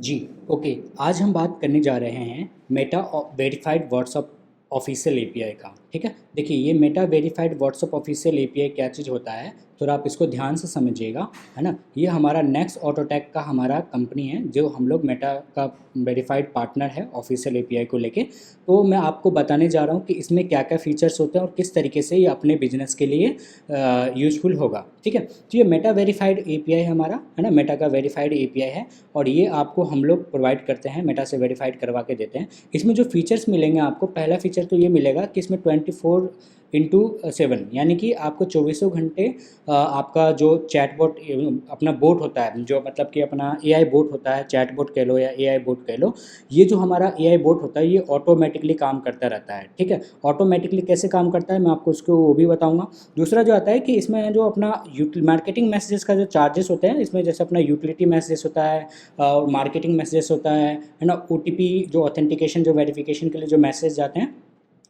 जी, okay. आज हम बात करने जा रहे हैं Meta verified WhatsApp official API का। ठीक है, देखिए ये Meta verified WhatsApp official API क्या चीज़ होता है, थोड़ा आप इसको ध्यान से समझिएगा, है ना। ये हमारा नेक्स्ट ऑटोटैक का हमारा कंपनी है, जो हम लोग मेटा का वेरीफाइड पार्टनर है ऑफिशियल एपीआई को लेके। तो मैं आपको बताने जा रहा हूँ कि इसमें क्या क्या फीचर्स होते हैं और किस तरीके से ये अपने बिजनेस के लिए यूजफुल होगा। ठीक है, तो ये मेटा वेरीफाइड एपीआई हमारा, है ना, मेटा का वेरीफाइड एपीआई है और ये आपको हम लोग प्रोवाइड करते हैं, मेटा से वेरीफाइड करवा के देते हैं। इसमें जो फीचर्स मिलेंगे आपको, पहला फीचर तो ये मिलेगा कि इसमें 24/7 यानी कि आपको चौबीसों घंटे आपका जो चैटबॉट अपना बोट होता है, जो मतलब कि अपना एआई बोट होता है, चैटबॉट कह लो या एआई बोट कह लो, ये जो हमारा एआई बोट होता है ये ऑटोमेटिकली काम करता रहता है। ठीक है, ऑटोमेटिकली कैसे काम करता है मैं आपको उसको वो भी बताऊंगा। दूसरा जो आता है कि इसमें जो अपना मार्केटिंग मैसेजेस का जो चार्जेस होते हैं, इसमें जैसे अपना यूटिलिटी मैसेजेस होता है और मार्केटिंग मैसेजेस होता है ना, ओटीपी जो ऑथेंटिकेशन जो वेरिफिकेशन के लिए जो मैसेज जाते हैं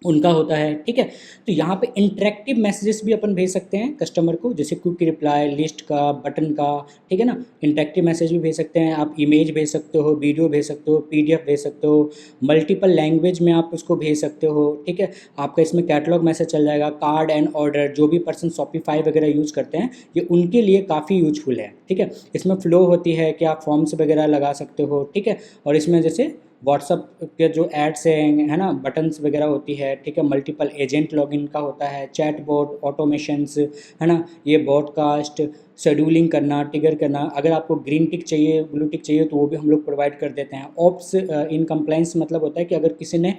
उनका होता है। ठीक है, तो यहाँ पे इंटरेक्टिव मैसेजेस भी अपन भेज सकते हैं कस्टमर को, जैसे क्विक रिप्लाई, लिस्ट का, बटन का। ठीक है ना, इंटरेक्टिव मैसेज भी भेज सकते हैं आप, इमेज भेज सकते हो, वीडियो भेज सकते हो, पीडीएफ भेज सकते हो, मल्टीपल लैंग्वेज में आप उसको भेज सकते हो। ठीक है, आपका इसमें कैटलॉग मैसेज चल जाएगा, कार्ड एंड ऑर्डर, जो भी पर्सन शॉपिफाई वगैरह यूज़ करते हैं ये उनके लिए काफ़ी यूजफुल है। ठीक है, इसमें फ्लो होती है कि आप फॉर्म्स वगैरह लगा सकते हो। ठीक है, और इसमें जैसे व्हाट्सअप के जो एड्स हैं, है ना, बटन्स वगैरह होती है। ठीक है, मल्टीपल एजेंट लॉगिन का होता है, चैट बोर्ड ऑटोमेशंस, है ना, ये ब्रॉडकास्ट शेड्यूलिंग करना, ट्रिगर करना, अगर आपको ग्रीन टिक चाहिए, ब्लू टिक चाहिए तो वो भी हम लोग प्रोवाइड कर देते हैं। ऑप्स इन कंप्लाइंस मतलब होता है कि अगर किसी ने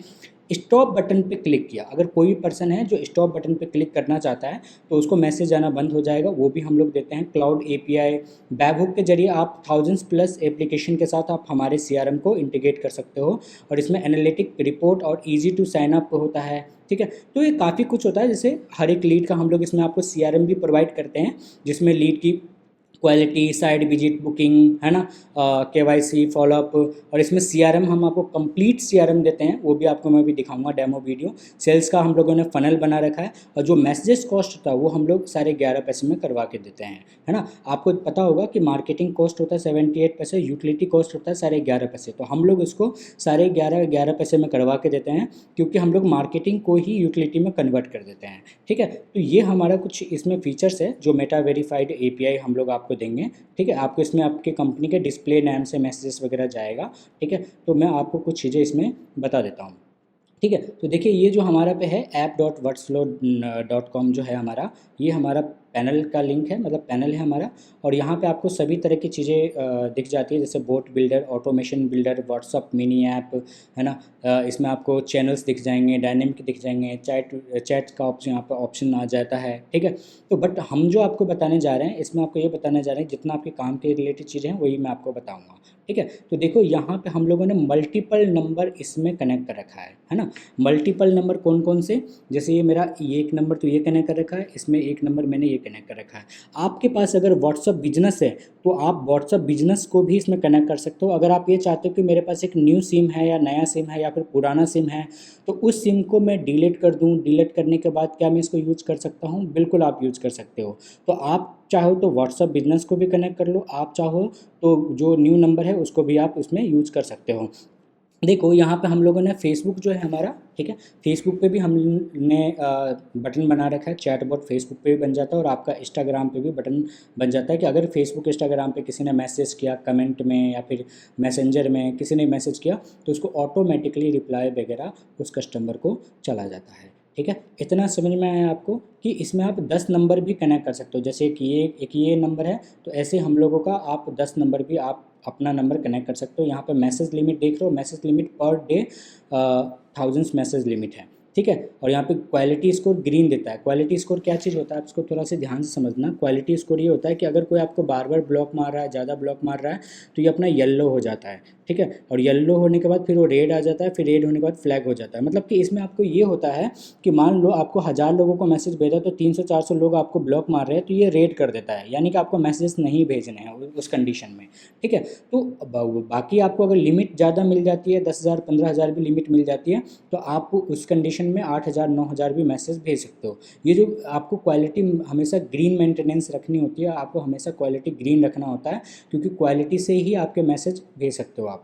स्टॉप बटन पे क्लिक किया, अगर कोई पर्सन है जो स्टॉप बटन पे क्लिक करना चाहता है तो उसको मैसेज आना बंद हो जाएगा, वो भी हम लोग देते हैं। क्लाउड एपीआई वेबहुक के जरिए आप थाउजेंड्स प्लस एप्लीकेशन के साथ आप हमारे सीआरएम को इंटीग्रेट कर सकते हो और इसमें एनालिटिक रिपोर्ट और इजी टू साइन अप होता है। ठीक है, तो ये काफ़ी कुछ होता है, जैसे हर एक लीड का हम लोग इसमें आपको सीआरएम भी प्रोवाइड करते हैं, जिसमें लीड की क्वालिटी, साइड विजिट बुकिंग, है ना, केवाईसी फॉलोअप, और इसमें सीआरएम हम आपको कंप्लीट सीआरएम देते हैं, वो भी आपको मैं भी दिखाऊंगा डेमो वीडियो। सेल्स का हम लोगों ने फनल बना रखा है और जो मैसेजेस कॉस्ट होता है वो हम लोग सारे 11 पैसे में करवा के देते हैं, है ना। आपको पता होगा कि मार्केटिंग कॉस्ट होता है 78 पैसे, यूटिलिटी कॉस्ट होता है 11.5 पैसे, तो हम लोग इसको साढ़े ग्यारह ग्यारह पैसे में करवा के देते हैं, क्योंकि हम लोग मार्केटिंग को ही यूटिलिटी में कन्वर्ट कर देते हैं। ठीक है, तो ये हमारा कुछ इसमें फीचर्स है जो मेटा वेरीफाइड एपीआई हम लोग आपको देंगे। ठीक है, आपको इसमें आपके कंपनी के डिस्प्ले नेम से मैसेजेस वगैरह जाएगा। ठीक है, तो मैं आपको कुछ चीज़ें इसमें बता देता हूँ। ठीक है, तो देखिए ये जो हमारा पे है app.workflow.com जो है हमारा, ये हमारा पैनल का लिंक है, मतलब पैनल है हमारा। और यहाँ पे आपको सभी तरह की चीज़ें दिख जाती है, जैसे bot builder, automation builder, WhatsApp mini app, है ना। इसमें आपको चैनल्स दिख जाएंगे, डायनेमिक दिख जाएंगे, चैट का ऑप्शन यहाँ पर ऑप्शन आ जाता है। ठीक है, तो बट हम जो आपको बताने जा रहे हैं इसमें आपको ये बताने जा रहे हैं जितना आपके काम के रिलेटेड चीज़ें हैं वही मैं आपको बताऊँगा। ठीक है, तो देखो यहाँ पे हम लोगों ने मल्टीपल नंबर इसमें कनेक्ट कर रखा है ना। मल्टीपल नंबर कौन कौन से, जैसे ये मेरा ये एक नंबर तो ये कनेक्ट कर रखा है, इसमें एक नंबर मैंने ये कनेक्ट कर रखा है। आपके पास अगर व्हाट्सअप बिजनेस है तो आप व्हाट्सअप बिजनेस को भी इसमें कनेक्ट कर सकते हो। अगर आप ये चाहते हो कि मेरे पास एक न्यू सिम है या नया सिम है या फिर पुराना सिम है, तो उस सिम को मैं डिलीट कर दूँ, डिलीट करने के बाद क्या मैं इसको यूज कर सकता हूँ? बिल्कुल आप यूज कर सकते हो। तो आप चाहो तो व्हाट्सअप बिजनेस को भी कनेक्ट कर लो, आप चाहो तो जो न्यू नंबर है उसको भी आप उसमें यूज कर सकते हो। देखो यहाँ पे हम लोगों ने फेसबुक जो है हमारा, ठीक है, फेसबुक पे भी हमने बटन बना रखा है, चैटबॉट फेसबुक पे भी बन जाता है और आपका इंस्टाग्राम पे भी बटन बन जाता है कि अगर फेसबुक इंस्टाग्राम पे किसी ने मैसेज किया कमेंट में या फिर मैसेंजर में किसी ने मैसेज किया तो उसको ऑटोमेटिकली रिप्लाई वगैरह उस कस्टमर को चला जाता है। ठीक है, इतना समझ में आया आपको कि इसमें आप 10 नंबर भी कनेक्ट कर सकते हो, जैसे एक ये नंबर है तो ऐसे हम लोगों का आप 10 नंबर भी आप अपना नंबर कनेक्ट कर सकते हो। यहाँ पे मैसेज लिमिट देख रहे हो, message limit per day thousands message limit है। ठीक है, और यहाँ पे क्वालिटी स्कोर ग्रीन देता है। क्वालिटी स्कोर क्या चीज़ होता है, आप इसको थोड़ा सा ध्यान से समझना। क्वालिटी स्कोर ये होता है कि अगर कोई आपको बार बार ब्लॉक मार रहा है, ज़्यादा ब्लॉक मार रहा है, तो ये अपना येलो हो जाता है। ठीक है, और येलो होने के बाद फिर वो रेड आ जाता है, फिर रेड होने के बाद फ्लैग हो जाता है। मतलब कि इसमें आपको ये होता है कि मान लो आपको 1000 लोगों को मैसेज भेजा तो 300-400 लोग आपको ब्लॉक मार रहे हैं, तो ये रेड कर देता है, यानी कि आपको मैसेज नहीं भेजने हैं उस कंडीशन में। ठीक है, तो बाकी आपको अगर लिमिट ज़्यादा मिल जाती है, 10,000 15,000 भी लिमिट मिल जाती है, तो आप उस कंडीशन में 8,000 9,000 भी मैसेज भेज सकते हो। ये जो आपको क्वालिटी हमेशा ग्रीन मेंटेनेंस रखनी होती है, आपको हमेशा क्वालिटी ग्रीन रखना होता है, क्योंकि क्वालिटी से ही आपके मैसेज भेज सकते हो आप।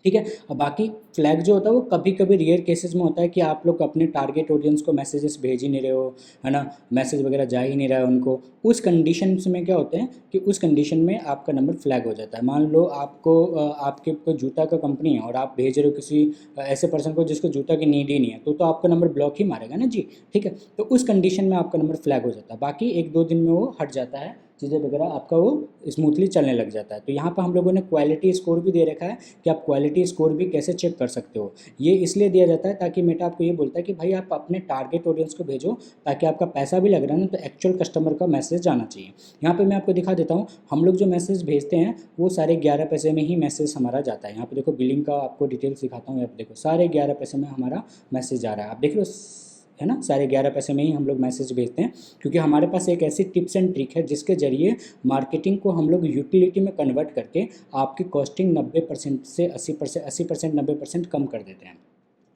ठीक है। और बाकी फ्लैग जो होता है वो कभी कभी रेयर केसेस में होता है कि आप लोग अपने टारगेट ऑडियंस को मैसेजेस भेज ही नहीं रहे हो, है ना, मैसेज वगैरह जा ही नहीं रहा है उनको। उस कंडीशन में क्या होते हैं कि उस कंडीशन में आपका नंबर फ्लैग हो जाता है। मान लो आपको आपके कोई जूता का कंपनी है और आप भेज रहे हो किसी ऐसे पर्सन को जिसको जूता की नीड ही नहीं है, तो आपका नंबर ब्लॉक ही मारेगा ना जी। ठीक है। तो उस कंडीशन में आपका नंबर फ्लैग हो जाता है। बाकी 1-2 दिन में वो हट जाता है, चीज़ें वगैरह आपका वो स्मूथली चलने लग जाता है। तो यहाँ पर हम लोगों ने क्वालिटी स्कोर भी दे रखा है कि आप क्वालिटी स्कोर भी कैसे चेक कर सकते हो। ये इसलिए दिया जाता है ताकि मेटा आपको ये बोलता है कि भाई आप अपने टारगेट ऑडियंस को भेजो, ताकि आपका पैसा भी लग रहा है ना, तो एक्चुअल कस्टमर का मैसेज जाना चाहिए। यहाँ पे मैं आपको दिखा देता हूँ, हम लोग जो मैसेज भेजते हैं वो सारे 11 पैसे में ही मैसेज हमारा जाता है। यहाँ पे देखो बिलिंग का आपको डिटेल्स दिखाता हूँ। यहाँ पे देखो सारे 11 पैसे में हमारा मैसेज जा रहा है, आप देख लो, है ना, सारे 11 पैसे में ही हम लोग मैसेज भेजते हैं, क्योंकि हमारे पास एक ऐसी टिप्स एंड ट्रिक है जिसके जरिए मार्केटिंग को हम लोग यूटिलिटी में कन्वर्ट करके आपकी कॉस्टिंग 90% से 80% 90% कम कर देते हैं।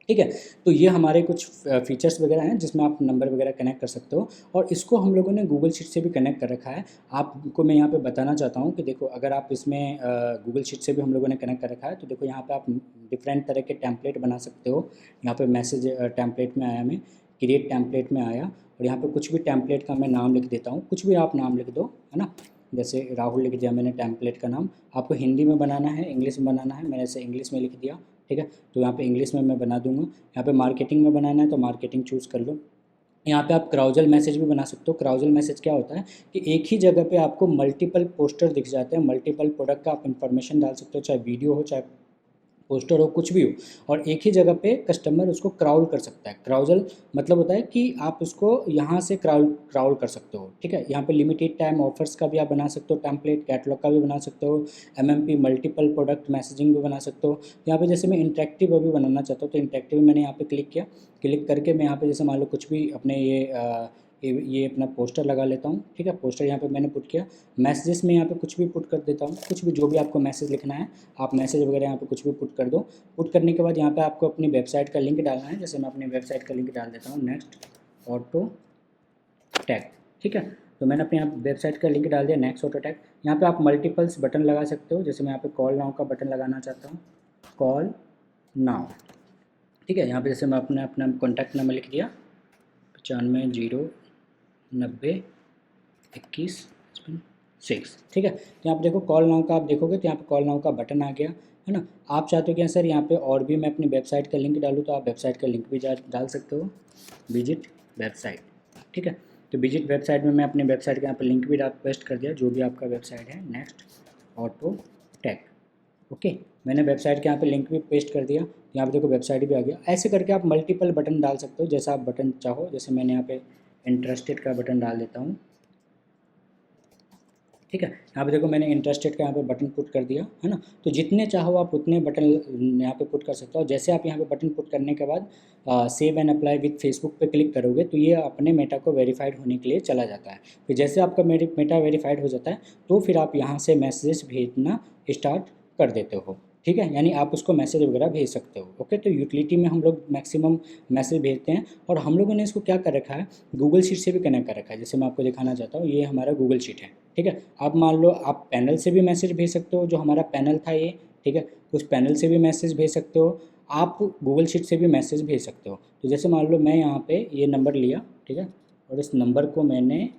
ठीक है। तो ये हमारे कुछ फीचर्स वगैरह हैं जिसमें आप नंबर वगैरह कनेक्ट कर सकते हो, और इसको हम लोगों ने गूगल शीट से भी कनेक्ट कर रखा है। आपको मैं यहाँ पे बताना चाहता हूँ कि देखो, अगर आप इसमें गूगल शीट से भी हम लोगों ने कनेक्ट कर रखा है, तो देखो यहाँ पे आप डिफरेंट तरह के टेम्पलेट बना सकते हो। यहाँ पे मैसेज टेम्पलेट में आया, मैं क्रिएट टेम्पलेट में आया, और यहाँ पे कुछ भी टेम्पलेट का मैं नाम लिख देता हूँ, कुछ भी आप नाम लिख दो, है ना। जैसे राहुल लिख दिया मैंने टेम्पलेट का नाम। आपको हिंदी में बनाना है, इंग्लिश में बनाना है, मैंने ऐसे इंग्लिश में लिख दिया। ठीक है। तो यहाँ पे इंग्लिश में मैं बना दूंगा। यहाँ पे मार्केटिंग में बनाना है तो मार्केटिंग चूज़ कर लो। यहाँ पे आप क्राउजल मैसेज भी बना सकते हो। क्राउजल मैसेज क्या होता है कि एक ही जगह पे आपको मल्टीपल पोस्टर दिख जाते हैं, मल्टीपल प्रोडक्ट का आप इन्फॉर्मेशन डाल सकते हो, चाहे वीडियो हो, चाहे पोस्टर हो, कुछ भी हो, और एक ही जगह पे कस्टमर उसको क्राउल कर सकता है। क्राउजल मतलब होता है कि आप उसको यहाँ से क्राउल क्राउल कर सकते हो। ठीक है। यहाँ पे लिमिटेड टाइम ऑफर्स का भी आप बना सकते हो, टेम्पलेट कैटलॉग का भी बना सकते हो, एमएमपी मल्टीपल प्रोडक्ट मैसेजिंग भी बना सकते हो। यहाँ पे जैसे मैं इंटरेक्टिव अभी बनाना चाहता हूँ, तो इंटरेक्टिव मैंने यहाँ पे क्लिक किया। क्लिक करके मैं यहाँ पे जैसे मान लो कुछ भी अपने ये अपना पोस्टर लगा लेता हूँ। ठीक है। पोस्टर यहाँ पे मैंने पुट किया। मैसेजेस में यहाँ पे कुछ भी पुट कर देता हूँ, कुछ भी जो भी आपको मैसेज लिखना है आप मैसेज वगैरह यहाँ पे कुछ भी पुट कर दो। पुट करने के बाद यहाँ पे आपको अपनी वेबसाइट का लिंक डालना है। जैसे मैं अपनी वेबसाइट का लिंक डाल देता हूँ, नेक्स्ट ऑटो टैग। ठीक है। तो मैंने अपने यहाँ वेबसाइट का लिंक डाल दिया, नेक्स्ट ऑटो टैग। यहाँ पे आप मल्टीपल्स बटन लगा सकते हो। जैसे मैं यहाँ पे कॉल नाउ का बटन लगाना चाहता हूँ, कॉल नाउ। ठीक है। यहाँ पे जैसे मैं अपना अपना कॉन्टैक्ट नंबर लिख दिया, 95092156। ठीक है। तो यहाँ पे देखो कॉल नाउ का आप देखोगे तो यहाँ पे कॉल नाउ का बटन आ गया, है ना। आप चाहते हो कि सर यहाँ पे और भी मैं अपनी वेबसाइट का लिंक डालूँ, तो आप वेबसाइट का लिंक भी डाल सकते हो, विजिट वेबसाइट। ठीक है। तो विजिट वेबसाइट में मैं अपनी वेबसाइट का यहाँ पे लिंक भी पेस्ट कर दिया, जो भी आपका वेबसाइट है। Next auto tag. ओके। मैंने वेबसाइट के यहाँ पे लिंक भी पेस्ट कर दिया, यहाँ पे देखो वेबसाइट भी आ गया। ऐसे करके आप मल्टीपल बटन डाल सकते हो, जैसा आप बटन चाहो। जैसे मैंने यहाँ पे इंटरेस्टेड का बटन डाल देता हूँ। ठीक है। यहाँ पे देखो मैंने इंटरेस्टेड का यहाँ पे बटन पुट कर दिया, है ना। तो जितने चाहो आप उतने बटन यहाँ पे पुट कर सकते हो। जैसे आप यहाँ पे बटन पुट करने के बाद save and apply with Facebook पे क्लिक करोगे तो ये अपने मेटा को वेरीफाइड होने के लिए चला जाता है। फिर जैसे आपका मेटा वेरीफाइड हो जाता है तो फिर आप यहाँ से मैसेज भेजना स्टार्ट कर देते हो। ठीक है। यानी आप उसको मैसेज वगैरह भेज सकते हो। ओके। तो यूटिलिटी में हम लोग मैक्सिमम मैसेज भेजते हैं, और हम लोगों ने इसको क्या कर रखा है, गूगल शीट से भी कनेक्ट कर रखा है। जैसे मैं आपको दिखाना चाहता हूँ, ये हमारा गूगल शीट है। ठीक है। अब मान लो आप पैनल से भी मैसेज भेज सकते हो, जो हमारा पैनल था ये। ठीक है। उस पैनल से भी मैसेज भेज सकते हो, आप गूगल शीट से भी मैसेज भेज सकते हो। तो जैसे मान लो मैं यहाँ पे ये नंबर लिया, ठीक है, और इस नंबर को मैंने,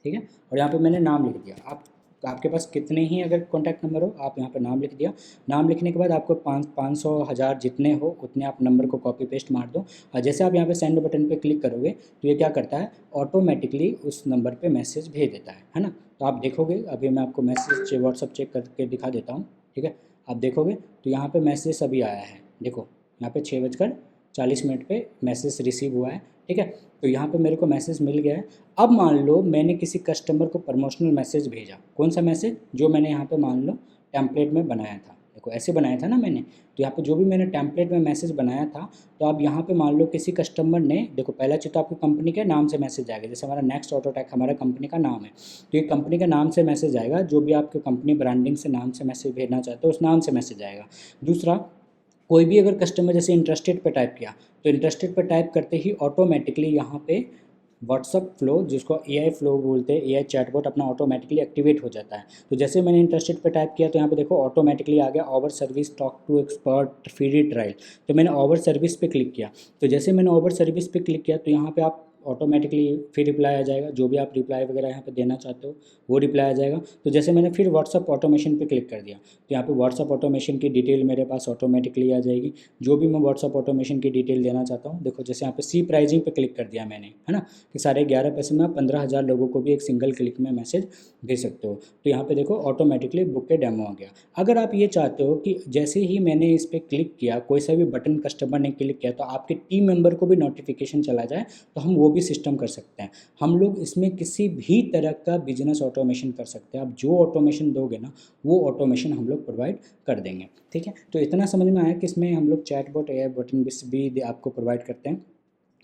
ठीक है, और यहाँ पे मैंने नाम लिख दिया। आप आपके पास कितने ही अगर कॉन्टैक्ट नंबर हो, आप यहाँ पे नाम लिख दिया। नाम लिखने के बाद आपको 500 1000 जितने हो उतने आप नंबर को कॉपी पेस्ट मार दो, और जैसे आप यहाँ पे सेंड बटन पे क्लिक करोगे तो ये क्या करता है, ऑटोमेटिकली उस नंबर पे मैसेज भेज देता है ना। तो आप देखोगे, अभी मैं आपको मैसेज व्हाट्सअप चेक करके दिखा देता हूँ। ठीक है। आप देखोगे तो यहाँ पर मैसेज अभी आया है, देखो यहाँ पर 6:40 पे मैसेज रिसीव हुआ है। ठीक है। तो यहाँ पे मेरे को मैसेज मिल गया है। अब मान लो मैंने किसी कस्टमर को प्रमोशनल मैसेज भेजा, कौन सा मैसेज, जो मैंने यहाँ पे मान लो टेम्पलेट में बनाया था, देखो ऐसे बनाया था ना मैंने। तो यहाँ पे जो भी मैंने टेम्पलेट में मैसेज बनाया था, तो अब यहाँ पे मान लो किसी कस्टमर ने, देखो पहला चीज़ तो आपकी कंपनी के नाम से मैसेज आएगा। जैसे हमारा नेक्स्ट ऑटो टैग हमारा कंपनी का नाम है, तो ये कंपनी के नाम से मैसेज आएगा। जो भी आपके कंपनी ब्रांडिंग से नाम से मैसेज भेजना चाहते हो उस नाम से मैसेज आएगा। दूसरा, कोई भी अगर कस्टमर जैसे इंटरेस्टेड पे टाइप किया तो इंटरेस्टेड पे टाइप करते ही ऑटोमेटिकली यहाँ पे व्हाट्सअप फ्लो, जिसको एआई फ्लो बोलते हैं, एआई चैटबॉट अपना ऑटोमेटिकली एक्टिवेट हो जाता है। तो जैसे मैंने इंटरेस्टेड पे टाइप किया तो यहाँ पे देखो ऑटोमेटिकली आ गया over service talk to expert free trial. तो मैंने ओवर सर्विस पे क्लिक किया, तो जैसे मैंने ओवर सर्विस पे क्लिक किया तो यहाँ पे आप ऑटोमेटिकली फिर रिप्लाई आ जाएगा, जो भी आप रिप्लाई वगैरह यहाँ पे देना चाहते हो वो रिप्लाई आ जाएगा। तो जैसे मैंने फिर व्हाट्सअप ऑटोमेशन पे क्लिक कर दिया तो यहाँ पे व्हाट्सअप ऑटोमेशन की डिटेल मेरे पास ऑटोमेटिकली आ जाएगी, जो भी मैं व्हाट्सअप ऑटोमेशन की डिटेल देना चाहता हूँ। देखो जैसे यहाँ पे सी प्राइजिंग पे क्लिक कर दिया मैंने, है ना, कि 11.5 पैसे में आप 15,000 लोगों को भी एक सिंगल क्लिक में मैसेज भेज सकते हो। तो यहाँ पे देखो ऑटोमेटिकली बुक के डेमो आ गया। अगर आप ये चाहते हो कि जैसे ही मैंने इस पर क्लिक किया, कोई सा भी बटन कस्टमर ने क्लिक किया तो आपके टीम मेंबर को भी नोटिफिकेशन चला जाए, तो हम वो भी सिस्टम कर सकते हैं। हम लोग इसमें किसी भी तरह का बिजनेस ऑटोमेशन कर सकते हैं। आप जो ऑटोमेशन दोगे ना वो ऑटोमेशन हम लोग प्रोवाइड कर देंगे। ठीक है, तो इतना समझ में आया कि इसमें हम लोग चैटबॉट एआई बटन भी आपको प्रोवाइड करते हैं।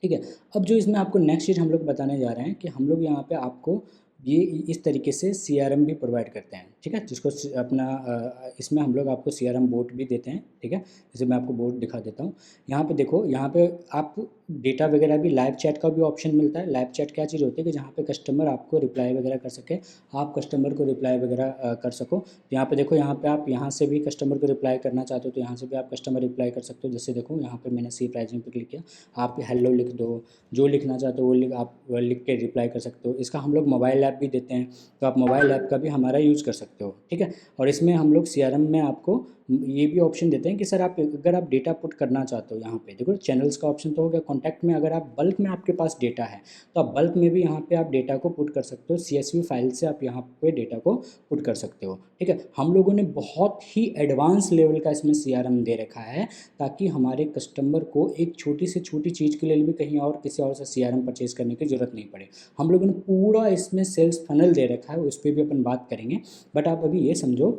ठीक है, अब जो इसमें आपको नेक्स्ट चीज़ हम लोग बताने जा रहे हैं कि हम लोग यहाँ पे आपको ये इस तरीके से सीआरएम भी प्रोवाइड करते हैं। ठीक है, जिसको अपना इसमें हम लोग आपको सीआरएम बोट भी देते हैं। ठीक है, जैसे मैं आपको बोट दिखा देता हूँ। यहाँ पे देखो, यहाँ पे आप डेटा वगैरह भी, लाइव चैट का भी ऑप्शन मिलता है। लाइव चैट क्या चीज़ होती है कि जहाँ पे कस्टमर आपको रिप्लाई वगैरह कर सके, आप कस्टमर को रिप्लाई वगैरह कर सको। यहाँ पे देखो, यहाँ पे आप यहाँ से भी कस्टमर को रिप्लाई करना चाहते हो तो यहाँ से भी आप कस्टमर रिप्लाई कर सकते हो। जैसे देखो यहाँ पे मैंने सी प्राइजिंग पे क्लिक किया, आप हेलो लिख दो, जो लिखना चाहते हो वो आप लिख के रिप्लाई कर सकते हो। इसका हम लोग मोबाइल ऐप भी देते हैं, तो आप मोबाइल ऐप का भी हमारा यूज़ कर सकते हो। ठीक है, और इसमें हम लोग सीआरएम में आपको ये भी ऑप्शन देते हैं कि सर आप अगर आप डेटा पुट करना चाहते हो, यहाँ पे देखो चैनल्स का ऑप्शन तो हो गया। कॉन्टैक्ट में अगर आप बल्क में आपके पास डेटा है तो आप बल्क में भी यहाँ पे आप डेटा को पुट कर सकते हो। सीएसवी फाइल से आप यहाँ पे डेटा को पुट कर सकते हो। ठीक है, हम लोगों ने बहुत ही एडवांस लेवल का इसमें सीआरएम दे रखा है, ताकि हमारे कस्टमर को एक छोटी से छोटी चीज़ के लिए भी कहीं और किसी और से सीआरएम परचेज करने की ज़रूरत नहीं पड़े। हम लोगों ने पूरा इसमें सेल्स फनल दे रखा है, उस पर भी अपन बात करेंगे। बट आप अभी ये समझो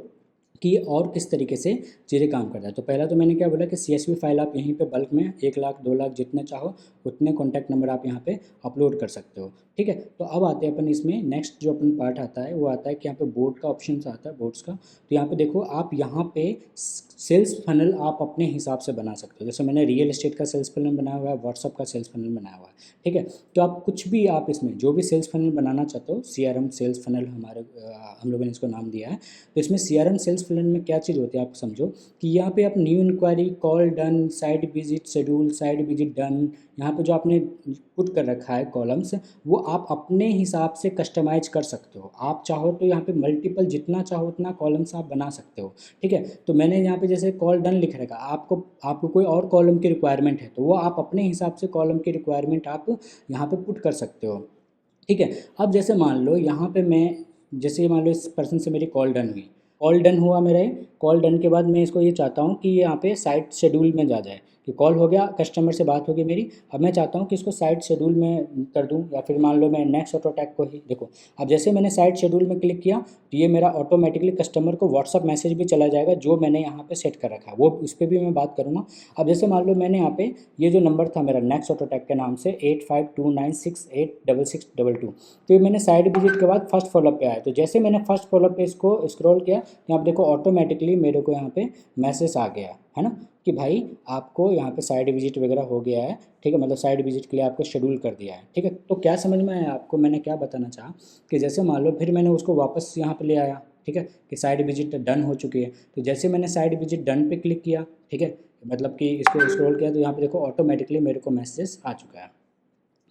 कि ये और किस तरीके से चीज़ें काम करता है। तो पहला तो मैंने क्या बोला कि सीएसवी फाइल आप यहीं पे बल्क में 1 लाख 2 लाख जितने चाहो उतने कॉन्टैक्ट नंबर आप यहाँ पे अपलोड कर सकते हो। ठीक है, तो अब आते हैं अपन इसमें नेक्स्ट जो अपन पार्ट आता है वो आता है कि यहाँ पे बोर्ड का ऑप्शन आता है, बोर्ड्स का। तो यहाँ पे देखो, आप यहाँ पे सेल्स फनल आप अपने हिसाब से बना सकते हो। जैसे मैंने रियल एस्टेट का सेल्स फनल बनाया हुआ है, व्हाट्सअप का सेल्स फनल बनाया हुआ है। ठीक है, तो आप कुछ भी आप इसमें जो भी सेल्स फनल बनाना चाहते हो, सीआरएम सेल्स फनल हमारे हम लोगों ने इसको नाम दिया है। तो इसमें सीआरएम सेल्स फनल में क्या चीज़ होती है आप समझो कि यहाँ पे आप new enquiry, call done, site visit schedule, site visit done, यहाँ पे जो आपने पुट कर रखा है कॉलम्स, वो आप अपने हिसाब से कस्टमाइज कर सकते हो। आप चाहो तो यहाँ पे मल्टीपल जितना चाहो उतना कॉलम्स आप बना सकते हो। ठीक है, तो मैंने यहाँ पे जैसे कॉल डन लिख रखा, आपको कोई और कॉलम की रिक्वायरमेंट है तो वो आप अपने हिसाब से कॉलम की रिक्वायरमेंट आप यहाँ पे पुट कर सकते हो। ठीक है, अब जैसे मान लो यहाँ पे मैं, जैसे मान लो इस पर्सन से मेरी कॉल डन हुई, कॉल डन हुआ मेरे, कॉल डन के बाद मैं इसको ये चाहता हूँ कि ये यहाँ पे साइट शेड्यूल में जा जाए, कि कॉल हो गया, कस्टमर से बात हो गई मेरी, अब मैं चाहता हूँ कि इसको साइट शेड्यूल में कर दूँ, या फिर मान लो मैं नेक्स्ट ऑटो टैग को ही देखो। अब जैसे मैंने साइट शेड्यूल में क्लिक किया तो ये मेरा ऑटोमेटिकली कस्टमर को व्हाट्सअप मैसेज भी चला जाएगा जो मैंने यहाँ पे सेट कर रखा है, वो उस पर भी मैं बात करूँगा। अब जैसे मान लो मैंने यहाँ पे ये जो नंबर था मेरा नेक्स्ट ऑटो टैग के नाम से 8529686622, तो ये मैंने साइड विजिट के बाद फर्स्ट फॉलोअप पे आया। तो जैसे मैंने फर्स्ट फॉलोअप पे इसको स्क्रॉल किया तो आप देखो ऑटोमेटिकली मेरे को यहाँ पे मैसेज आ गया है ना, कि भाई आपको यहाँ पे साइड विजिट वगैरह हो गया है। ठीक है, मतलब साइड विजिट के लिए आपको शेड्यूल कर दिया है। ठीक है, तो क्या समझ में आया आपको मैंने क्या बताना चाहा, कि जैसे मान लो फिर मैंने उसको वापस यहाँ पे ले आया। ठीक है, कि साइड विजिट डन हो चुकी है, तो जैसे मैंने साइड विजिट डन पे क्लिक किया, ठीक है, मतलब कि इसको स्क्रॉल किया तो यहाँ पे देखो ऑटोमेटिकली मेरे को मैसेज आ चुका है।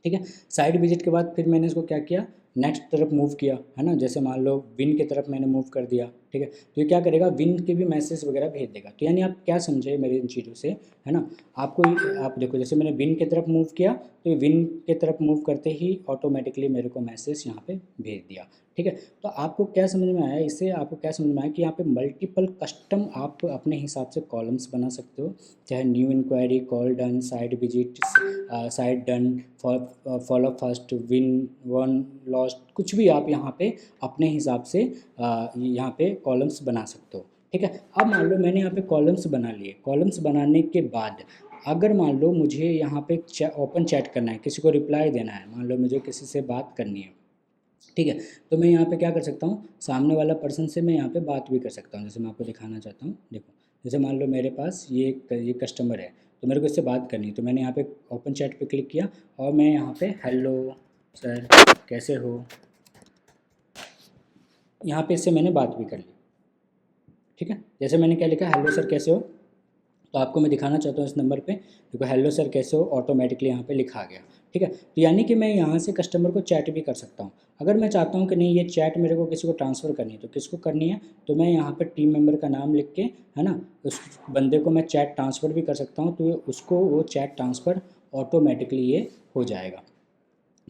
ठीक है, साइड विजिट के बाद फिर मैंने इसको क्या किया, नेक्स्ट तरफ मूव किया, है ना, जैसे मान लो विन की तरफ मैंने मूव कर दिया। ठीक है, तो ये क्या करेगा, विन के भी मैसेज वगैरह भेज देगा। तो यानी आप क्या समझे मेरी इन चीज़ों से, है ना, आपको आप देखो जैसे मैंने विन की तरफ मूव किया तो विन की तरफ मूव करते ही ऑटोमेटिकली मेरे को मैसेज यहाँ पे भेज दिया। ठीक है, तो आपको क्या समझ में आया, इससे आपको क्या समझ में आया कि यहाँ पे मल्टीपल कस्टम आप अपने हिसाब से कॉलम्स बना सकते हो, चाहे new enquiry, call done, site visit, site done, follow first, win, won, lost, कुछ भी आप यहाँ पे अपने हिसाब से यहाँ पे कॉलम्स बना सकते हो। ठीक है, अब मान लो मैंने यहाँ पे कॉलम्स बना लिए, कॉलम्स बनाने के बाद अगर मान लो मुझे यहाँ पे ओपन चैट करना है, किसी को रिप्लाई देना है, मान लो मुझे किसी से बात करनी है, ठीक है। तो मैं यहाँ पे क्या कर सकता हूँ, सामने वाला पर्सन से मैं यहाँ पे बात भी कर सकता हूँ। जैसे मैं आपको दिखाना चाहता हूँ, देखो जैसे मान लो मेरे पास ये कस्टमर है, तो मेरे को इससे बात करनी है, तो मैंने यहाँ पे ओपन चैट पे क्लिक किया और मैं यहाँ पे हेलो सर कैसे हो, यहाँ पे इससे मैंने बात भी कर ली। ठीक है, जैसे मैंने क्या लिखा, हेलो सर कैसे हो, तो आपको मैं दिखाना चाहता हूँ इस नंबर पे, देखो हेलो सर कैसे हो ऑटोमेटिकली यहाँ पे लिखा आ गया। ठीक है, तो यानी कि मैं यहाँ से कस्टमर को चैट भी कर सकता हूँ। अगर मैं चाहता हूँ कि नहीं ये चैट मेरे को किसी को ट्रांसफ़र करनी है, तो किसको करनी है, तो मैं यहाँ पर टीम मेंबर का नाम लिख के, है ना, उस बंदे को मैं चैट ट्रांसफ़र भी कर सकता हूँ, तो उसको वो चैट ट्रांसफ़र ऑटोमेटिकली ये हो जाएगा।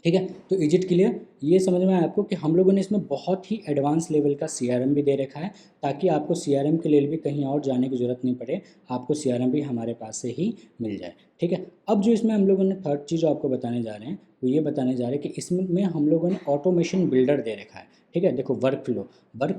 ठीक है, तो इज इट क्लियर, ये समझ में आया आपको कि हम लोगों ने इसमें बहुत ही एडवांस लेवल का सीआरएम भी दे रखा है, ताकि आपको सीआरएम के लिए भी कहीं और जाने की ज़रूरत नहीं पड़े, आपको सीआरएम भी हमारे पास से ही मिल जाए। ठीक है, अब जो इसमें हम लोगों ने थर्ड चीज़ जो आपको बताने जा रहे हैं, वो ये बताने जा रहे हैं कि इसमें हम लोगों ने ऑटोमेशन बिल्डर दे रखा है। ठीक है, देखो वर्क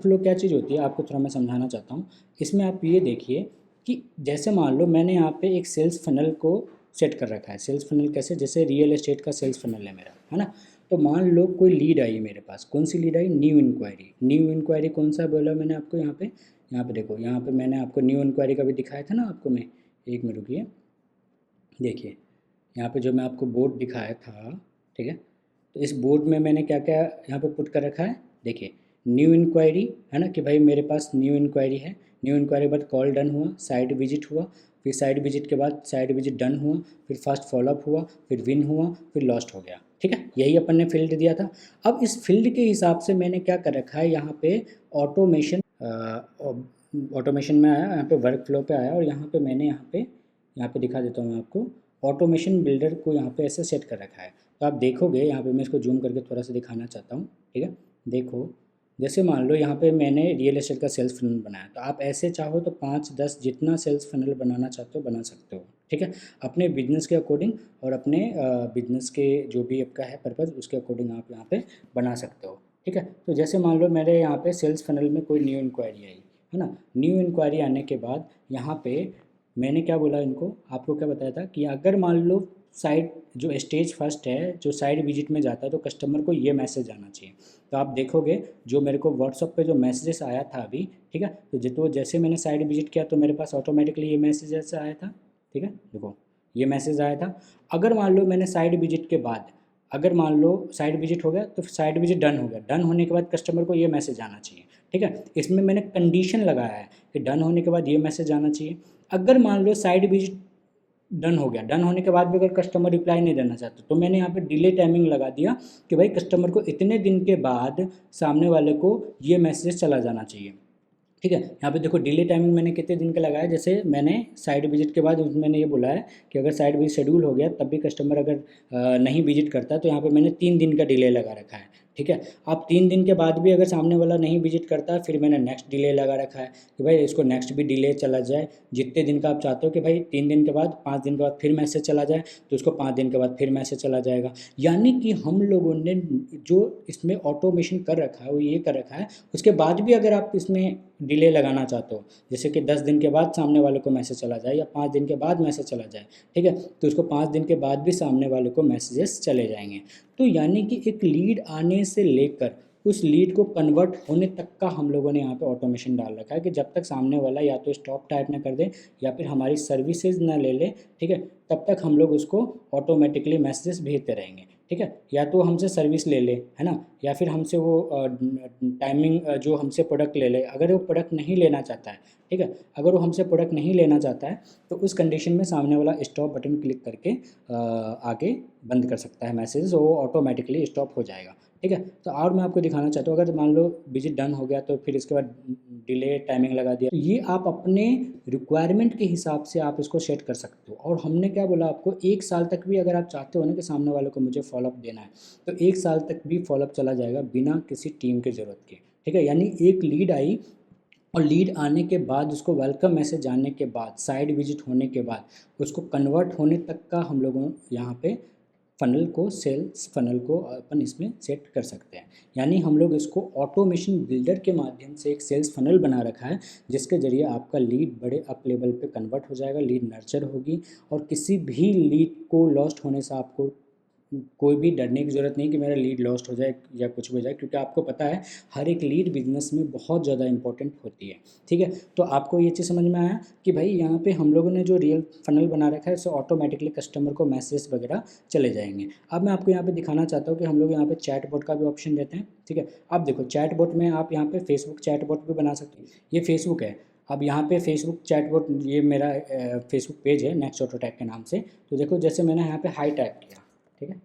फ्लो क्या चीज़ होती है आपको थोड़ा मैं समझाना चाहता हूँ। इसमें आप ये देखिए कि जैसे मान लो मैंने यहाँ पे एक सेल्स फनल को सेट कर रखा है। सेल्स फनल कैसे, जैसे रियल एस्टेट का सेल्स फनल है मेरा, है ना, तो मान लो कोई लीड आई मेरे पास, कौन सी लीड आई, न्यू इंक्वायरी कौन सा बोला मैंने आपको, यहाँ पे देखो, यहाँ पे मैंने आपको न्यू इंक्वायरी का भी दिखाया था ना आपको, मैं एक मिनट रुकिए, देखिए यहाँ पे जो मैं आपको बोर्ड दिखाया था, ठीक है, तो इस बोर्ड में मैंने क्या क्या यहाँ पे पुट कर रखा है, देखिए न्यू इंक्वायरी, है ना, कि भाई मेरे पास न्यू इंक्वायरी है, न्यू इंक्वायरी के बाद कॉल डन हुआ, साइट विजिट हुआ, फिर साइट विजिट के बाद साइट विजिट डन हुआ, फिर फर्स्ट फॉलोअप हुआ, फिर विन हुआ, फिर लॉस्ट हो गया। ठीक है, यही अपन ने फील्ड दिया था। अब इस फील्ड के हिसाब से मैंने क्या कर रखा है, यहाँ पे ऑटोमेशन, ऑटोमेशन में आया, यहाँ पे वर्क फ्लो पे आया, और यहाँ पे मैंने यहाँ पे दिखा देता हूँ मैं आपको, ऑटोमेशन बिल्डर को यहाँ पे ऐसे सेट कर रखा है। तो आप देखोगे यहाँ पे, मैं इसको जूम करके थोड़ा सा दिखाना चाहता हूँ। ठीक है, देखो जैसे मान लो यहाँ पे मैंने रियल एस्टेट का सेल्स फनल बनाया, तो आप ऐसे चाहो तो 5-10 जितना सेल्स फनल बनाना चाहते हो बना सकते हो। ठीक है, अपने बिजनेस के अकॉर्डिंग और अपने बिजनेस के जो भी आपका है पर्पज़, उसके अकॉर्डिंग आप यहाँ पे बना सकते हो। ठीक है, तो जैसे मान लो मेरे यहाँ पे सेल्स फनल में कोई न्यू इंक्वायरी आई, है ना, न्यू इंक्वायरी आने के बाद यहाँ पे मैंने क्या बोला इनको, आपको क्या बताया था कि अगर मान लो साइट जो स्टेज फर्स्ट है, जो साइट विजिट में जाता है, तो कस्टमर को ये मैसेज आना चाहिए। तो आप देखोगे जो मेरे को व्हाट्सअप पे जो मैसेजेस आया था अभी, ठीक है, तो जैसे मैंने साइट विजिट किया तो मेरे पास ऑटोमेटिकली ये मैसेज ऐसा आया था। ठीक है, देखो ये मैसेज आया था। अगर मान लो मैंने साइट विजिट के बाद, अगर मान लो साइट विजिट हो गया, तो साइट विजिट डन हो गया, डन होने के बाद कस्टमर को ये मैसेज आना चाहिए। ठीक है, इसमें मैंने कंडीशन लगाया है कि डन होने के बाद ये मैसेज आना चाहिए। अगर मान लो साइट विजिट डन हो गया, डन होने के बाद भी अगर कस्टमर रिप्लाई नहीं देना चाहता, तो मैंने यहाँ पे डिले टाइमिंग लगा दिया कि भाई कस्टमर को इतने दिन के बाद सामने वाले को ये मैसेज चला जाना चाहिए। ठीक है, यहाँ पे देखो डिले टाइमिंग मैंने कितने दिन का लगाया, जैसे मैंने साइट विजिट के बाद उसमें मैंने ये बोला है कि अगर साइट विजिट शेड्यूल हो गया तब भी कस्टमर अगर नहीं विजिट करता, तो यहाँ पे मैंने 3 दिन का डिले लगा रखा है। ठीक है, अब 3 दिन के बाद भी अगर सामने वाला नहीं विजिट करता है, फिर मैंने नेक्स्ट डिले लगा रखा है कि भाई इसको नेक्स्ट भी डिले चला जाए, जितने दिन का आप चाहते हो कि भाई 3 दिन के बाद, 5 दिन के बाद फिर मैसेज चला जाए, तो उसको 5 दिन के बाद फिर मैसेज चला जाएगा। यानी कि हम लोगों ने जो इसमें ऑटोमेशन कर रखा है वो ये कर रखा है, उसके बाद भी अगर आप इसमें डिले लगाना चाहते हो, जैसे कि 10 दिन के बाद सामने वाले को मैसेज चला जाए या 5 दिन के बाद मैसेज चला जाए, ठीक है, तो उसको 5 दिन के बाद भी सामने वाले को मैसेजेस चले जाएंगे। तो यानी कि एक लीड आने से लेकर उस लीड को कन्वर्ट होने तक का हम लोगों ने यहाँ पे ऑटोमेशन डाल रखा है कि जब तक सामने वाला या तो स्टॉप टाइप ना कर दे या फिर हमारी सर्विसेज ना ले ले, ठीक है, तब तक हम लोग उसको ऑटोमेटिकली मैसेजेस भेजते रहेंगे। ठीक है, या तो हमसे सर्विस ले ले, है ना, या फिर हमसे वो टाइमिंग जो हमसे प्रोडक्ट ले ले। अगर वो प्रोडक्ट नहीं लेना चाहता है, ठीक है, अगर वो हमसे प्रोडक्ट नहीं लेना चाहता है, तो उस कंडीशन में सामने वाला स्टॉप बटन क्लिक करके आगे बंद कर सकता है मैसेज, वो ऑटोमेटिकली स्टॉप हो जाएगा। ठीक है, तो और मैं आपको दिखाना चाहता हूँ, अगर मान लो विजिट डन हो गया तो फिर इसके बाद डिले टाइमिंग लगा दिया, तो ये आप अपने रिक्वायरमेंट के हिसाब से आप इसको सेट कर सकते हो। और हमने क्या बोला आपको, 1 साल तक भी अगर आप चाहते हो ना कि सामने वाले को मुझे फॉलोअप देना है, तो 1 साल तक भी फॉलोअप चला जाएगा बिना किसी टीम की ज़रूरत के। ठीक है, यानी एक लीड आई और लीड आने के बाद उसको वेलकम मैसेज आने के बाद, साइड विजिट होने के बाद, उसको कन्वर्ट होने तक का हम लोगों यहाँ पे फ़नल को, सेल्स फ़नल को अपन इसमें सेट कर सकते हैं। यानी हम लोग इसको ऑटोमेशन बिल्डर के माध्यम से एक सेल्स फ़नल बना रखा है, जिसके ज़रिए आपका लीड बड़े अप लेवल पे कन्वर्ट हो जाएगा, लीड नर्चर होगी और किसी भी लीड को लॉस्ट होने से आपको कोई भी डरने की ज़रूरत नहीं कि मेरा लीड लॉस्ट हो जाए या कुछ भी हो जाए, क्योंकि आपको पता है हर एक लीड बिजनेस में बहुत ज़्यादा इंपॉर्टेंट होती है। ठीक है, तो आपको ये चीज़ समझ में आया कि भाई यहाँ पे हम लोगों ने जो रियल फनल बना रखा है उससे ऑटोमेटिकली कस्टमर को मैसेज वगैरह चले जाएंगे। अब मैं आपको यहाँ पे दिखाना चाहता हूँ कि हम लोग यहाँ पे चैट बोट का भी ऑप्शन देते हैं। ठीक है, अब देखो चैट बोट में आप यहाँ पे फेसबुक चैट बोट भी बना सकते हैं। ये फेसबुक है। अब यहाँ पे फेसबुक चैट बोट, ये मेरा फेसबुक पेज है नेक्स्ट ऑटोटैक के नाम से। तो देखो जैसे मैंने यहाँ पे हाई टाइप किया, ठीक है,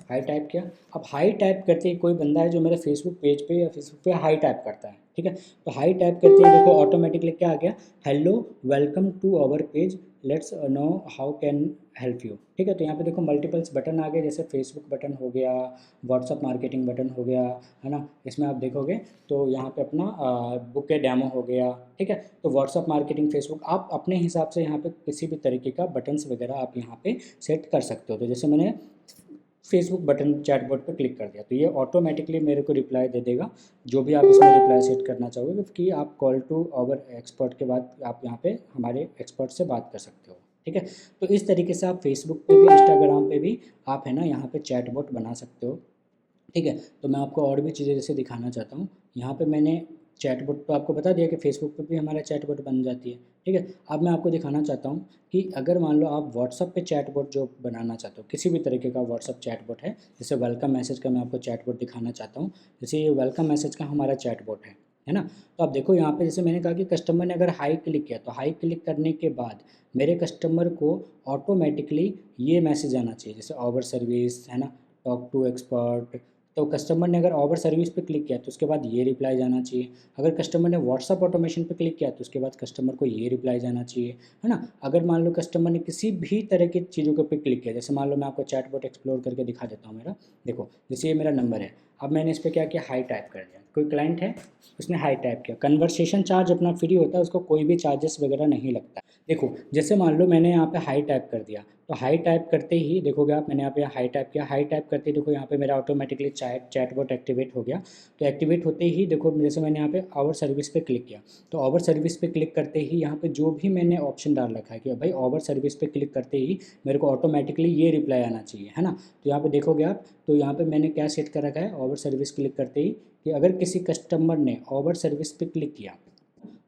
हाई टाइप किया। अब हाई टाइप करते ही कोई बंदा है जो मेरे फेसबुक पेज पे या फेसबुक पे हाई टाइप करता है, ठीक है, तो हाई टाइप करते ही देखो ऑटोमेटिकली क्या आ गया, hello welcome to our page, let's know how can help you. ठीक है, तो यहाँ पे देखो मल्टीपल्स बटन आ गए, जैसे फेसबुक बटन हो गया, व्हाट्सअप मार्केटिंग बटन हो गया, है ना। इसमें आप देखोगे तो यहाँ पे अपना बुक के डेमो हो गया। ठीक है, तो व्हाट्सअप मार्केटिंग, फेसबुक, आप अपने हिसाब से यहाँ पे किसी भी तरीके का बटन्स वगैरह आप यहाँ पे सेट कर सकते हो। तो जैसे मैंने फेसबुक बटन चैटबॉट पर क्लिक कर दिया तो ये ऑटोमेटिकली मेरे को रिप्लाई दे देगा, जो भी आप इसमें रिप्लाई सेट करना चाहोगे कि आप कॉल टू आवर एक्सपर्ट के बाद आप यहाँ पे हमारे एक्सपर्ट से बात कर सकते हो। ठीक है, तो इस तरीके से आप फेसबुक पे भी, इंस्टाग्राम पे भी आप है ना यहाँ पे चैटबॉट बना सकते हो। ठीक है, तो मैं आपको और भी चीज़ें जैसे दिखाना चाहता हूँ। यहाँ पे मैंने चैटबॉट तो आपको बता दिया कि फेसबुक पे भी हमारा चैटबॉट बन जाती है। ठीक है, अब मैं आपको दिखाना चाहता हूँ कि अगर मान लो आप व्हाट्सअप पे चैटबॉट जो बनाना चाहते हो, किसी भी तरीके का व्हाट्सअप चैटबॉट है, जैसे वेलकम मैसेज का मैं आपको चैटबॉट दिखाना चाहता हूँ। जैसे ये वेलकम मैसेज का हमारा चैटबॉट है ना। तो आप देखो यहाँ पे जैसे मैंने कहा कि कस्टमर ने अगर हाई क्लिक किया तो हाई क्लिक करने के बाद मेरे कस्टमर को ऑटोमेटिकली ये मैसेज आना चाहिए, जैसे ओवर सर्विस, है ना, टॉक टू एक्सपर्ट। तो कस्टमर ने अगर ओवर सर्विस पे क्लिक किया तो उसके बाद ये रिप्लाई जाना चाहिए। अगर कस्टमर ने व्हाट्सअप ऑटोमेशन पे क्लिक किया तो उसके बाद कस्टमर को ये रिप्लाई जाना चाहिए, है ना। अगर मान लो कस्टमर ने किसी भी तरह की चीज़ों के पे क्लिक किया, जैसे मान लो मैं आपको चैटबॉट एक्सप्लोर करके दिखा देता हूँ मेरा, देखो जैसे ये मेरा नंबर है। अब मैंने इस पर क्या किया, हाई टाइप कर दिया, कोई क्लाइंट है उसने हाई टाइप किया। कन्वर्सेशन चार्ज अपना फ्री होता है, उसको कोई भी चार्जेस वगैरह नहीं लगता। देखो जैसे मान लो मैंने यहाँ पे हाई टाइप कर दिया, तो हाई टाइप करते ही देखोगे आप, मैंने यहाँ पे हाई टाइप किया, हाई टाइप करते ही देखो यहाँ पे मेरा ऑटोमेटिकली चैटबॉट एक्टिवेट हो गया। तो एक्टिवेट होते ही देखो जैसे मैंने यहाँ पे आवर सर्विस पे क्लिक किया, तो आवर सर्विस पे क्लिक करते ही यहाँ पे जो भी मैंने ऑप्शन डाल रखा है कि भाई आवर सर्विस पे क्लिक करते ही मेरे को ऑटोमेटिकली ये रिप्लाई आना चाहिए, है ना। तो यहाँ पे देखोगे आप, तो यहाँ पे मैंने क्या सेट कर रखा है, ओवर सर्विस क्लिक करते ही कि अगर किसी कस्टमर ने ओवर सर्विस पे क्लिक किया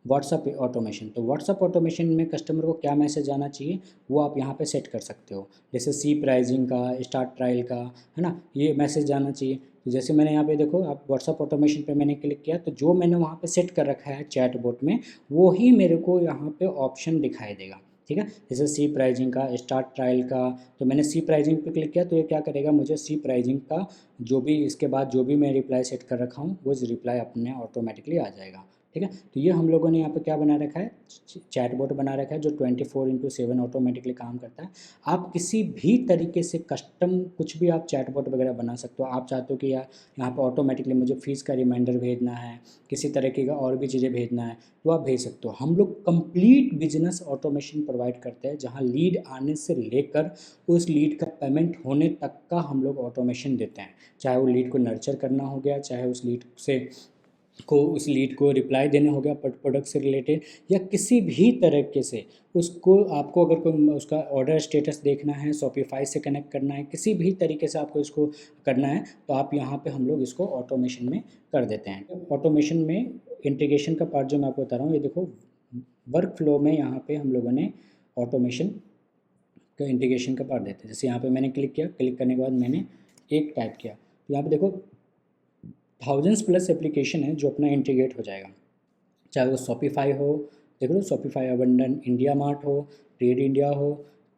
व्हाट्सअप ऑटोमेशन, तो व्हाट्सअप ऑटोमेशन में कस्टमर को क्या मैसेज आना चाहिए वो आप यहाँ पे सेट कर सकते हो। जैसे सी प्राइजिंग का, स्टार्ट ट्रायल का, है ना, ये मैसेज आना चाहिए। तो जैसे मैंने यहाँ पे देखो, आप व्हाट्सअप ऑटोमेशन पे मैंने क्लिक किया तो जो मैंने वहाँ पे सेट कर रखा है चैट बोट में वो ही मेरे को यहाँ पे ऑप्शन दिखाई देगा। ठीक है, जैसे सी प्राइजिंग का, स्टार्ट ट्रायल का, तो मैंने सी प्राइजिंग पे क्लिक किया तो ये क्या करेगा, मुझे सी प्राइजिंग का जो भी इसके बाद जो भी मैं रिप्लाई सेट कर रखा हूँ वो रिप्लाई अपने ऑटोमेटिकली आ जाएगा। ठीक है, तो ये हम लोगों ने यहाँ पे क्या बना रखा है, चैटबॉट बना रखा है जो 24/7 ऑटोमेटिकली काम करता है। आप किसी भी तरीके से कस्टम कुछ भी आप चैटबॉट वगैरह बना सकते हो। आप चाहते हो कि यार यहाँ पे ऑटोमेटिकली मुझे फीस का रिमाइंडर भेजना है, किसी तरीके का और भी चीज़ें भेजना है, तो आप भेज सकते हो। हम लोग कंप्लीट बिजनेस ऑटोमेशन प्रोवाइड करते हैं, जहाँ लीड आने से लेकर उस लीड का पेमेंट होने तक का हम लोग ऑटोमेशन देते हैं। चाहे वो लीड को नर्चर करना हो गया, चाहे उस लीड को रिप्लाई देने हो गया प्रोडक्ट से रिलेटेड, या किसी भी तरीके से उसको, आपको अगर कोई उसका ऑर्डर स्टेटस देखना है, शॉपिफाई से कनेक्ट करना है, किसी भी तरीके से आपको इसको करना है तो आप यहाँ पे हम लोग इसको ऑटोमेशन में कर देते हैं। ऑटोमेशन में इंटीग्रेशन का पार्ट जो मैं आपको बता रहा हूँ, ये देखो वर्क फ्लो में यहाँ पे हम लोगों ने ऑटोमेशन का इंटीग्रेशन का पार्ट देते हैं। जैसे यहाँ पे मैंने क्लिक किया, क्लिक करने के बाद मैंने एक टाइप किया तो यहाँ पे देखो थाउजेंड्स प्लस एप्लीकेशन है जो अपना इंटीग्रेट हो जाएगा, चाहे वो शॉपिफाई हो, देख लो शॉपिफाई, अबंडन, इंडिया मार्ट हो, ट्रेड इंडिया हो,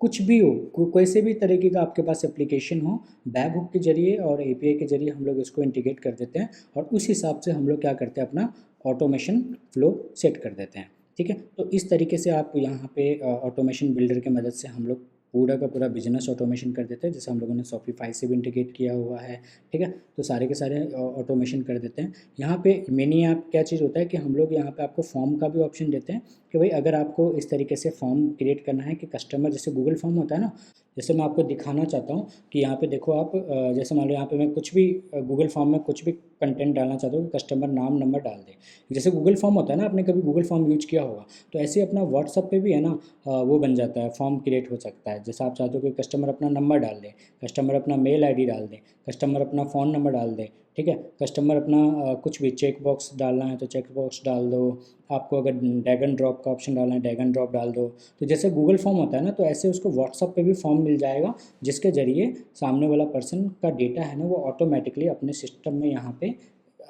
कुछ भी हो, कोई से भी तरीके का आपके पास एप्लीकेशन हो, वेब हुक के जरिए और एपीआई के जरिए हम लोग इसको इंटीग्रेट कर देते हैं और उस हिसाब से हम लोग क्या करते हैं, अपना ऑटोमेशन फ्लो सेट कर देते हैं। ठीक है, तो इस तरीके से आप यहाँ पे ऑटोमेशन बिल्डर की मदद से हम लोग पूरा का पूरा बिजनेस ऑटोमेशन कर देते हैं। जैसे हम लोगों ने शॉपिफाई से भी इंटीग्रेट किया हुआ है। ठीक है, तो सारे के सारे ऑटोमेशन कर देते हैं। यहाँ पे मिनी ऐप क्या चीज़ होता है कि हम लोग यहाँ पे आपको फॉर्म का भी ऑप्शन देते हैं कि भाई अगर आपको इस तरीके से फॉर्म क्रिएट करना है कि कस्टमर, जैसे गूगल फॉर्म होता है ना, जैसे मैं आपको दिखाना चाहता हूँ कि यहाँ पे देखो आप, जैसे मान लो यहाँ पे मैं कुछ भी गूगल फॉर्म में कुछ भी कंटेंट डालना चाहता हूँ कि कस्टमर नाम नंबर डाल दे। जैसे गूगल फॉर्म होता है ना, आपने कभी गूगल फॉर्म यूज किया होगा, तो ऐसे अपना व्हाट्सअप पे भी है ना, वो बन जाता है, फॉर्म क्रिएट हो सकता है। जैसे आप चाहते हो कि कस्टमर अपना नंबर डाल दे, कस्टमर अपना मेल आईडी डाल दे, कस्टमर अपना फ़ोन नंबर डाल दे, ठीक है, कस्टमर अपना कुछ भी चेक बॉक्स डालना है तो चेक बॉक्स डाल दो, आपको अगर ड्रैग एंड ड्रॉप का ऑप्शन डालना है ड्रैग एंड ड्रॉप डाल दो। तो जैसे गूगल फॉर्म होता है ना, तो ऐसे उसको व्हाट्सअप पे भी फॉर्म मिल जाएगा, जिसके ज़रिए सामने वाला पर्सन का डेटा है ना वो ऑटोमेटिकली अपने सिस्टम में यहाँ पे,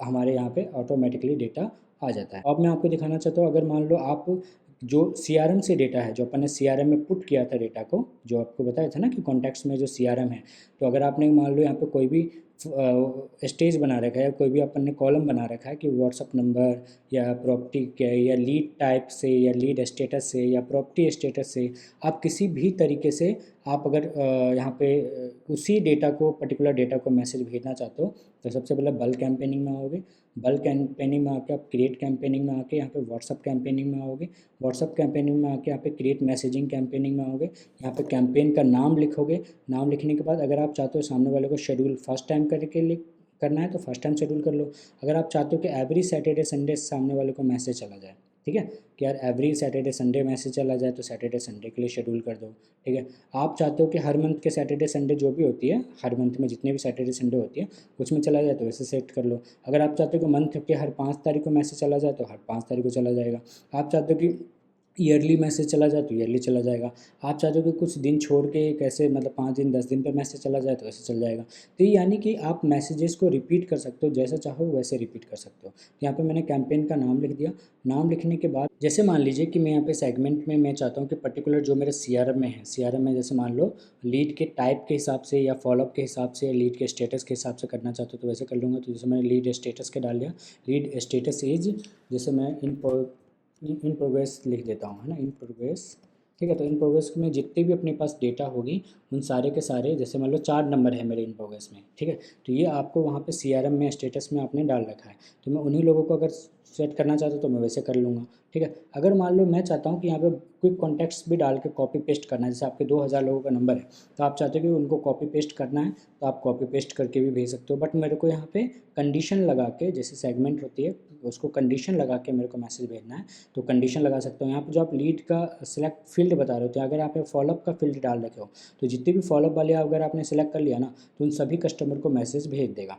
हमारे यहाँ पे ऑटोमेटिकली डेटा आ जाता है। अब मैं आपको दिखाना चाहता हूँ, अगर मान लो आप जो सीआरएम से डेटा है, जो अपन ने सीआरएम में पुट किया था डेटा को, जो आपको बताया था ना कि कॉन्टैक्ट्स में जो सीआरएम है, तो अगर आपने मान लो यहाँ पे कोई भी स्टेज बना रखा है या कोई भी अपन ने कॉलम बना रखा है कि व्हाट्सअप नंबर या प्रॉपर्टी के या लीड टाइप से या लीड स्टेटस से या प्रॉपर्टी स्टेटस से, आप किसी भी तरीके से आप अगर यहाँ पे उसी डेटा को, पर्टिकुलर डेटा को मैसेज भेजना चाहते हो, तो सबसे पहले बल्क कैंपेनिंग में आओगे। बल्क कैंपेनिंग में आके आप क्रिएट कैंपेनिंग में आके यहाँ पे व्हाट्सअप कैंपेनिंग में आओगे। व्हाट्सअप कैंपेनिंग में आके यहाँ पे क्रिएट मैसेजिंग कैंपेनिंग में आओगे। यहाँ पे कैंपेन का नाम लिखोगे। नाम लिखने के बाद अगर आप चाहते हो सामने वाले को शेड्यूल फर्स्ट टाइम करके लिए करना है तो फर्स्ट टाइम शेड्यूल कर लो। अगर आप चाहते हो कि एवरी सैटरडे संडे सामने वाले को मैसेज चला जाए, ठीक है, कि यार एवरी सैटरडे संडे मैसेज चला जाए, तो सैटरडे संडे के लिए शेड्यूल कर दो, ठीक है। आप चाहते हो कि हर मंथ के सैटरडे संडे जो भी होती है, हर मंथ में जितने भी सैटरडे संडे होती है उसमें चला जाए, तो वैसे सेट कर लो। अगर आप चाहते हो कि मंथ के हर 5 तारीख को मैसेज चला जाए, तो हर 5 तारीख को चला जाएगा। आप चाहते हो कि ईयरली मैसेज चला जाए तो ईयरली चला जाएगा। आप चाहते हो कि कुछ दिन छोड़ के कैसे, मतलब 5 दिन 10 दिन पर मैसेज चला जाए, तो वैसे चल जाएगा। तो ये यानी कि आप मैसेजेस को रिपीट कर सकते हो, जैसे चाहो वैसे रिपीट कर सकते हो। यहाँ पे मैंने कैंपेन का नाम लिख दिया। नाम लिखने के बाद जैसे मान लीजिए कि मैं यहाँ पे सेगमेंट में मैं चाहता हूँ कि पर्टिकुलर जो मेरे सीआरएम में है, सीआरएम में जैसे मान लो लीड के टाइप के हिसाब से या फॉलोअप के हिसाब से या लीड के स्टेटस के हिसाब से करना चाहता हूँ, तो वैसे कर लूँगा। तो जैसे मैंने लीड स्टेटस के डाल दिया, लीड स्टेटस इज, जैसे मैं इन प्रोग्रेस लिख देता हूँ, है ना, इन प्रोग्रेस, ठीक है। तो इन प्रोग्रेस में जितने भी अपने पास डेटा होगी उन सारे के सारे, जैसे मान लो 4 नंबर है मेरे इन प्रोग्रेस में, ठीक है, तो ये आपको वहाँ पे सीआरएम में स्टेटस में आपने डाल रखा है। तो मैं उन्हीं लोगों को अगर सेट करना चाहता हूँ तो मैं वैसे कर लूँगा, ठीक है। अगर मान लो मैं चाहता हूँ कि यहाँ पे क्विक कॉन्टैक्ट्स भी डाल के कॉपी पेस्ट करना है, जैसे आपके 2000 लोगों का नंबर है, तो आप चाहते हो कि उनको कॉपी पेस्ट करना है, तो आप कॉपी पेस्ट करके भी भेज सकते हो। बट मेरे को यहाँ पे कंडीशन लगा के, जैसे सेगमेंट होती है उसको कंडीशन लगा के मेरे को मैसेज भेजना है, तो कंडीशन लगा सकते हो। यहाँ पे जो आप लीड का सिलेक्ट फील्ड बता रहे हो, तो अगर आप फॉलोअप का फील्ड डाल रखे हो, तो जितने भी फॉलोअप वाले अगर आपने सेलेक्ट कर लिया ना, तो उन सभी कस्टमर को मैसेज भेज देगा।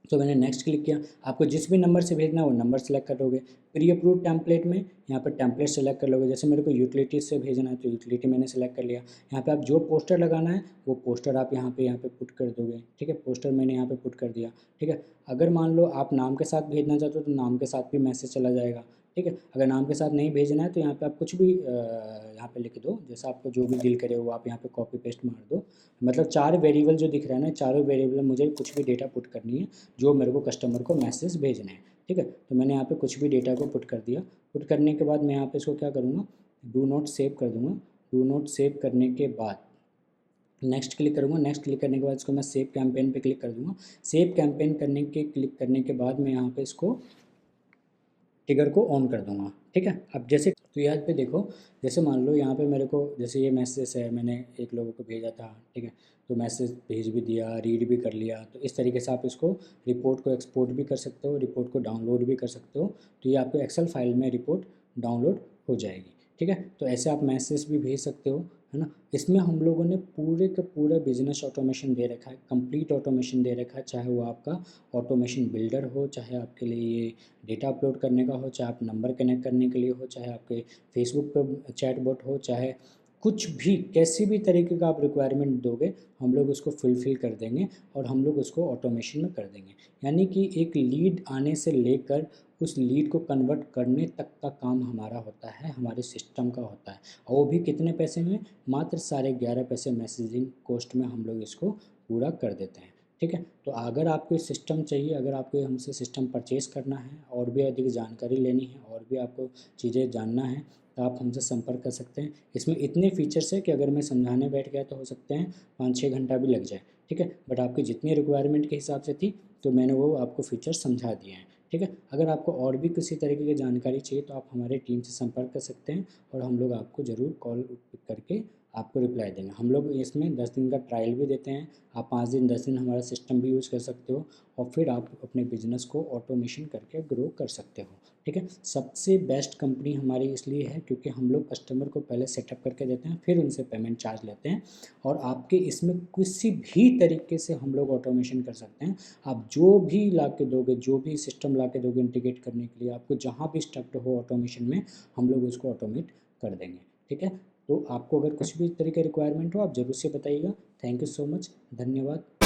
तो मैंने नेक्स्ट क्लिक किया। आपको जिस भी नंबर से भेजना है वो नंबर सेलेक्ट कर लोगे। प्री अप्रूव टेम्पलेट में यहाँ पर टेम्पलेट सेलेक्ट कर लोगे। जैसे मेरे को यूटिलिटी से भेजना है तो यूटिलिटी मैंने सेलेक्ट कर लिया। यहाँ पे आप जो पोस्टर लगाना है वो पोस्टर आप यहाँ पे पुट कर दोगे, ठीक है। पोस्टर मैंने यहाँ पे पुट कर दिया, ठीक है। अगर मान लो आप नाम के साथ भेजना चाहते हो तो नाम के साथ भी मैसेज चला जाएगा, ठीक है। अगर नाम के साथ नहीं भेजना है तो यहाँ पे आप कुछ भी यहाँ पे लिख दो, जैसा आपको जो भी दिल करे वो आप यहाँ पे कॉपी पेस्ट मार दो। मतलब 4 वेरिएबल जो दिख रहा है ना, चारों वेरिएबल में मुझे कुछ भी डेटा पुट करनी है जो मेरे को कस्टमर को मैसेज भेजना है, ठीक है। तो मैंने यहाँ पे कुछ भी डेटा को पुट कर दिया। पुट करने के बाद मैं यहाँ पे इसको क्या करूँगा, डू नॉट सेव कर दूँगा। डू नॉट सेव करने के बाद नेक्स्ट क्लिक करूँगा। नेक्स्ट क्लिक करने के बाद इसको मैं सेव कैंपेन पे क्लिक कर दूँगा। सेव कैंपेन करने के क्लिक करने के बाद मैं यहाँ पे इसको ट्रिगर को ऑन कर दूंगा, ठीक है। अब जैसे तो यहाँ पे देखो, जैसे मान लो यहाँ पे मेरे को जैसे ये मैसेज है, मैंने एक लोगों को भेजा था, ठीक है, तो मैसेज भेज भी दिया, रीड भी कर लिया। तो इस तरीके से आप इसको रिपोर्ट को एक्सपोर्ट भी कर सकते हो, रिपोर्ट को डाउनलोड भी कर सकते हो। तो ये आपको एक्सेल फाइल में रिपोर्ट डाउनलोड हो जाएगी, ठीक है। तो ऐसे आप मैसेज भी भेज सकते हो, है ना। इसमें हम लोगों ने पूरे का पूरा बिजनेस ऑटोमेशन दे रखा है, कंप्लीट ऑटोमेशन दे रखा है, चाहे वो आपका ऑटोमेशन बिल्डर हो, चाहे आपके लिए ये डेटा अपलोड करने का हो, चाहे आप नंबर कनेक्ट करने के लिए हो, चाहे आपके फेसबुक पर चैट बॉट हो, चाहे कुछ भी कैसी भी तरीके का आप रिक्वायरमेंट दोगे हम लोग उसको फुलफ़िल कर देंगे और हम लोग उसको ऑटोमेशन में कर देंगे। यानी कि एक लीड आने से लेकर उस लीड को कन्वर्ट करने तक का काम हमारा होता है, हमारे सिस्टम का होता है। और वो भी कितने पैसे में, मात्र 11.5 पैसे मैसेजिंग कॉस्ट में हम लोग इसको पूरा कर देते हैं, ठीक है। तो अगर आपको सिस्टम चाहिए, अगर आपको हमसे सिस्टम परचेज़ करना है और भी अधिक जानकारी लेनी है और भी आपको चीज़ें जानना है, तो आप हमसे संपर्क कर सकते हैं। इसमें इतने फीचर्स है कि अगर मैं समझाने बैठ गया तो हो सकते हैं 5-6 घंटा भी लग जाए, ठीक है। बट आपकी जितनी रिक्वायरमेंट के हिसाब से थी तो मैंने वो आपको फीचर्स समझा दिए हैं, ठीक है। अगर आपको और भी किसी तरीके की जानकारी चाहिए तो आप हमारे टीम से संपर्क कर सकते हैं और हम लोग आपको ज़रूर कॉल पिक करके आपको रिप्लाई देंगे। हम लोग इसमें 10 दिन का ट्रायल भी देते हैं, आप 5 दिन 10 दिन हमारा सिस्टम भी यूज़ कर सकते हो और फिर आप अपने बिजनेस को ऑटोमेशन करके ग्रो कर सकते हो। ठीक है, सबसे बेस्ट कंपनी हमारी इसलिए है क्योंकि हम लोग कस्टमर को पहले सेटअप करके देते हैं, फिर उनसे पेमेंट चार्ज लेते हैं और आपके इसमें किसी भी तरीके से हम लोग ऑटोमेशन कर सकते हैं। आप जो भी ला के दोगे, जो भी सिस्टम ला के दोगे इंटीग्रेट करने के लिए, आपको जहाँ भी स्टक हो ऑटोमेशन में, हम लोग उसको ऑटोमेट कर देंगे। ठीक है, तो आपको अगर कुछ भी तरीके रिक्वायरमेंट हो आप ज़रूर से बताइएगा। थैंक यू सो मच, धन्यवाद।